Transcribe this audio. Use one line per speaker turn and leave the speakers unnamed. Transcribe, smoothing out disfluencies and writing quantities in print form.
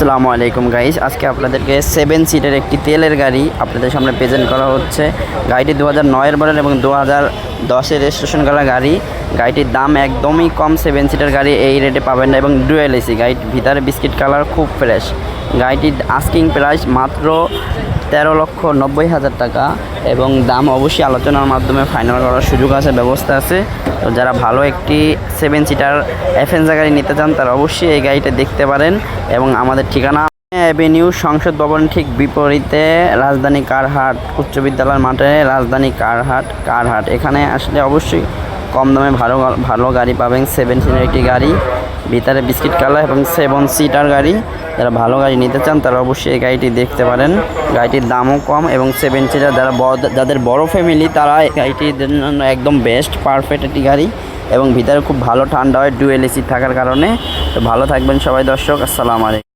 আসসালামু আলাইকুম গাইস, আজকে আপনাদেরকে 7 সিটের একটি তেলের গাড়ি আপনাদের সামনে প্রেজেন্ট করা হচ্ছে। গাড়িটি 2009-এর মডেল এবং 2010-এর রেজিস্ট্রেশন করা গাড়ি। গাড়িটির দাম একদমই কম, 7 সিটের গাড়ি এই রেটে পাবেন না এবং ডুয়েল এসি। গাড়ির ভিতরে বিস্কিট কালার, খুব ফ্রেশ। গাড়িটির আস্কিং প্রাইস মাত্র 13,90,000 টাকা এবং দাম অবশ্যই আলোচনার মাধ্যমে ফাইনাল করার সুযোগ আছে, ব্যবস্থা আছে। তো যারা ভালো একটি 7 সিটার অ্যাভেঞ্জার গাড়ি নিতে চান তারা অবশ্যই এই গাড়িটা দেখতে পারেন। এবং আমাদের ঠিকানা অ্যাভিনিউ, সংসদ ভবন ঠিক বিপরীতে, রাজধানী কারহাট উচ্চ বিদ্যালয়ের মাঠে, রাজধানী কারহাট। এখানে আসলে অবশ্যই কম দামে ভালো গাড়ি পাবেন। 7 সিটার একটি গাড়ি, ভিতরে বিস্কিট কালার এবং 7 সিটার গাড়ি। যারা ভালো গাড়ি নিতে চান তারা অবশ্যই এই গাড়িটি দেখতে পারেন। গাড়িটির দামও কম এবং 7 সিটার যাদের বড় ফ্যামিলি তারা এই গাড়িটির জন্য একদম বেস্ট, পারফেক্ট একটি গাড়ি এবং ভিতরে খুব ভালো ঠান্ডা হয় ডুয়েল এসি থাকার কারণে। তো ভালো থাকবেন সবাই দর্শক, আসসালামু আলাইকুম।